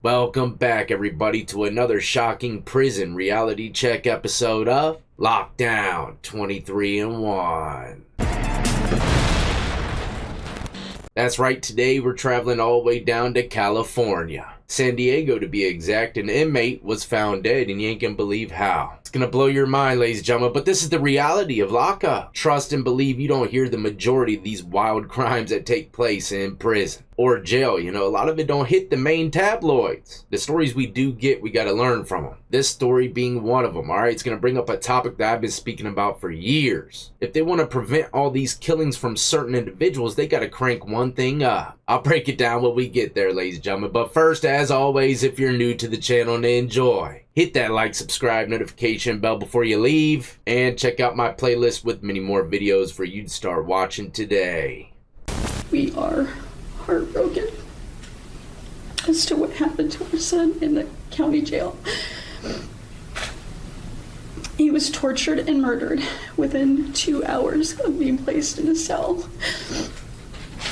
Welcome back, everybody, to another shocking prison reality check episode of Lockdown 23-1. That's right, today we're traveling all the way down to California. San Diego, to be exact. An inmate was found dead, and you ain't gonna believe how. It's gonna blow your mind, ladies and gentlemen, but this is the reality of lockup. Trust and believe you don't hear the majority of these wild crimes that take place in prison or jail. You know, a lot of it don't hit the main tabloids. The stories we do get, we gotta learn from them. This story being one of them, all right? It's gonna bring up a topic that I've been speaking about for years. If they want to prevent all these killings from certain individuals, they gotta crank one thing up. I'll break it down when we get there, ladies and gentlemen. But first, as always, if you're new to the channel and enjoy, hit that like, subscribe, notification bell before you leave, and check out my playlist with many more videos for you to start watching today. We are heartbroken as to what happened to our son in the county jail. He was tortured and murdered within 2 hours of being placed in a cell.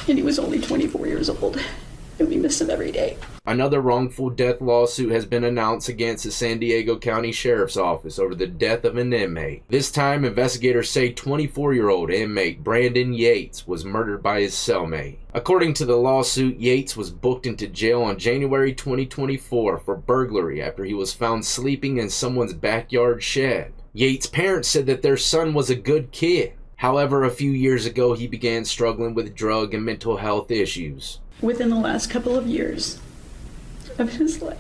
And he was only 24 years old, and we miss him every day. Another wrongful death lawsuit has been announced against the San Diego County Sheriff's Office over the death of an inmate. This time, investigators say 24-year-old inmate Brandon Yates was murdered by his cellmate. According to the lawsuit, Yates was booked into jail on January 2024 for burglary after he was found sleeping in someone's backyard shed. Yates' parents said that their son was a good kid. However, a few years ago, he began struggling with drug and mental health issues. Within the last couple of years of his life,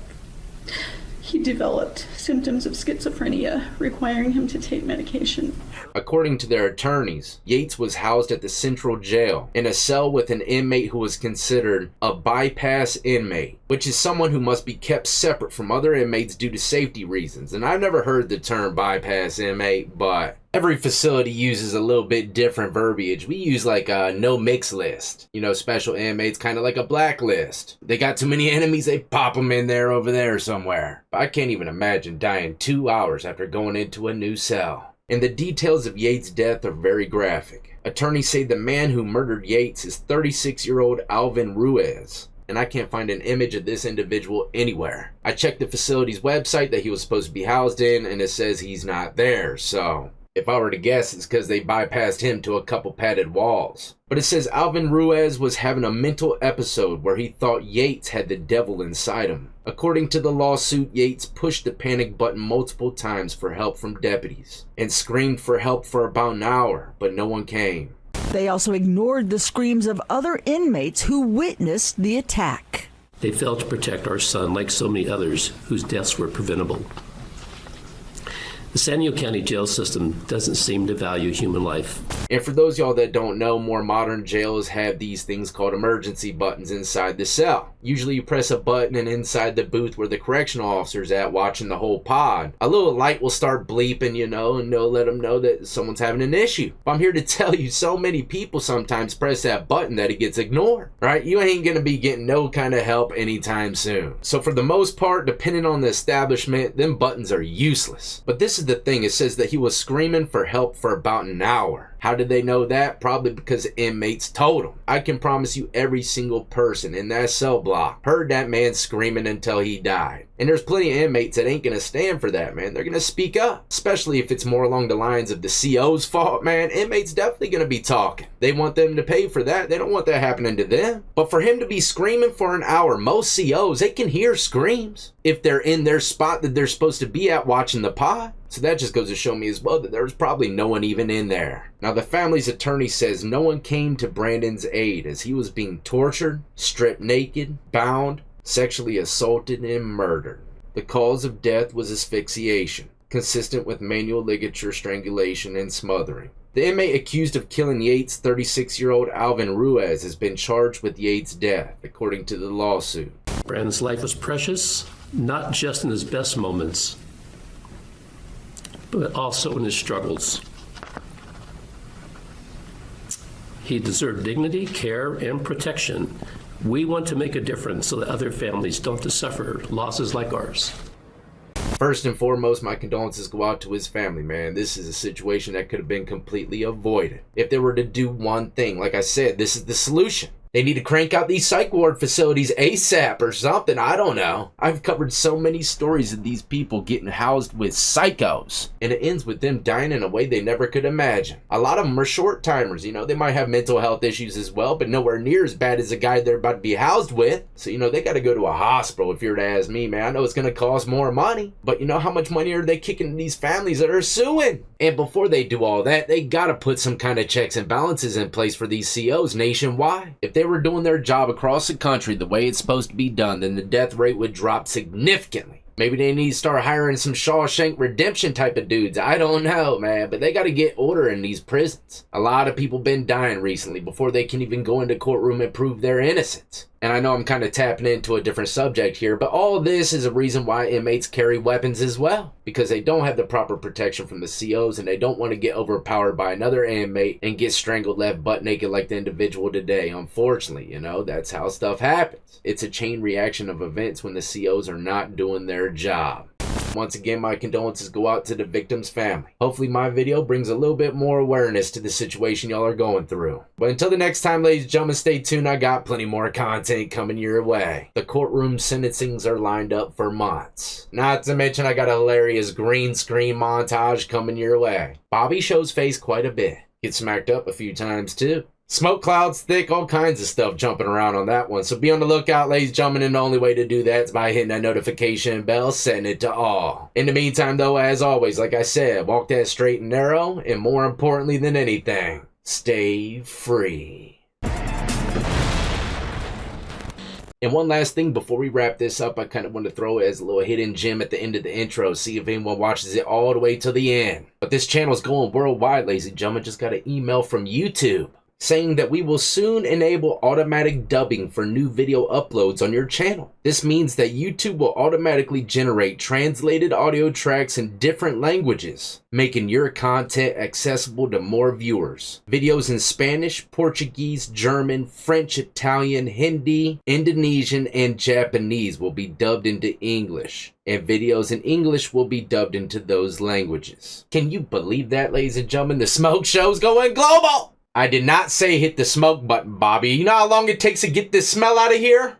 he developed symptoms of schizophrenia, requiring him to take medication. According to their attorneys, Yates was housed at the Central Jail in a cell with an inmate who was considered a bypass inmate, which is someone who must be kept separate from other inmates due to safety reasons. And I've never heard the term bypass inmate, but every facility uses a little bit different verbiage. We use like a no mix list. You know, special inmates, kind of like a blacklist. They got too many enemies, they pop them in there over there somewhere. I can't even imagine dying 2 hours after going into a new cell. And the details of Yates' death are very graphic. Attorneys say the man who murdered Yates is 36-year-old Alvin Ruiz. And I can't find an image of this individual anywhere. I checked the facility's website that he was supposed to be housed in, and it says he's not there, so if I were to guess, it's because they bypassed him to a couple padded walls. But it says Alvin Ruiz was having a mental episode where he thought Yates had the devil inside him. According to the lawsuit, Yates pushed the panic button multiple times for help from deputies and screamed for help for about an hour, but no one came. They also ignored the screams of other inmates who witnessed the attack. They failed to protect our son like so many others whose deaths were preventable. The San Diego County jail system doesn't seem to value human life. And for those y'all that don't know, more modern jails have these things called emergency buttons inside the cell. Usually you press a button and inside the booth where the correctional officer's at watching the whole pod, a little light will start bleeping, you know, and they'll let them know that someone's having an issue. But I'm here to tell you, so many people sometimes press that button that it gets ignored, right? You ain't gonna be getting no kind of help anytime soon. So for the most part, depending on the establishment, them buttons are useless. But this is the thing, it says that he was screaming for help for about an hour. How did they know that? Probably because inmates told them. I can promise you every single person in that cell block heard that man screaming until he died. And there's plenty of inmates that ain't gonna stand for that, man. They're gonna speak up, especially if it's more along the lines of the CO's fault, man. Inmates definitely gonna be talking. They want them to pay for that. They don't want that happening to them. But for him to be screaming for an hour, most COs, they can hear screams if they're in their spot that they're supposed to be at watching the pod. So that just goes to show me as well that there's probably no one even in there. Now the family's attorney says no one came to Brandon's aid as he was being tortured, stripped naked, bound, sexually assaulted, and murdered. The cause of death was asphyxiation, consistent with manual ligature strangulation and smothering. The inmate accused of killing Yates, 36-year-old Alvin Ruiz, has been charged with Yates' death, according to the lawsuit. Brandon's life was precious, not just in his best moments, but also in his struggles. He deserved dignity, care, and protection. We want to make a difference so that other families don't have to suffer losses like ours. First and foremost, my condolences go out to his family, man. This is a situation that could have been completely avoided if they were to do one thing. Like I said, this is the solution. They need to crank out these psych ward facilities ASAP or something, I don't know. I've covered so many stories of these people getting housed with psychos, and it ends with them dying in a way they never could imagine. A lot of them are short timers, they might have mental health issues as well, but nowhere near as bad as the guy they're about to be housed with. So, they gotta go to a hospital if you're to ask me, man. I know it's gonna cost more money, but how much money are they kicking these families that are suing? And before they do all that, they gotta put some kind of checks and balances in place for these COs nationwide. If they were doing their job across the country the way it's supposed to be done, then the death rate would drop significantly. Maybe they need to start hiring some Shawshank Redemption type of dudes. I don't know, man, but they got to get order in these prisons. A lot of people been dying recently before they can even go into courtroom and prove their innocence. And I know I'm kind of tapping into a different subject here, but all this is a reason why inmates carry weapons as well. Because they don't have the proper protection from the COs, and they don't want to get overpowered by another inmate and get strangled left butt naked like the individual today. Unfortunately, that's how stuff happens. It's a chain reaction of events when the COs are not doing their job. Once again, my condolences go out to the victim's family. Hopefully my video brings a little bit more awareness to the situation y'all are going through. But until the next time, ladies and gentlemen, stay tuned. I got plenty more content coming your way. The courtroom sentencings are lined up for months. Not to mention I got a hilarious green screen montage coming your way. Bobby shows face quite a bit. Gets smacked up a few times too. Smoke clouds thick, all kinds of stuff jumping around on that one. So be on the lookout, ladies and gentlemen, and the only way to do that is by hitting that notification bell, setting it to all. In the meantime, though, as always, like I said, walk that straight and narrow, and more importantly than anything, stay free. And one last thing before we wrap this up, I kind of want to throw it as a little hidden gem at the end of the intro, see if anyone watches it all the way to the end. But this channel is going worldwide, ladies and gentlemen. Just got an email from YouTube saying that we will soon enable automatic dubbing for new video uploads on your channel. This means that YouTube will automatically generate translated audio tracks in different languages, making your content accessible to more viewers. Videos in Spanish, Portuguese, German, French, Italian, Hindi, Indonesian, and Japanese will be dubbed into English, and videos in English will be dubbed into those languages. Can you believe that, ladies and gentlemen? The smoke show's going global! I did not say hit the smoke button, Bobby. You know how long it takes to get this smell out of here?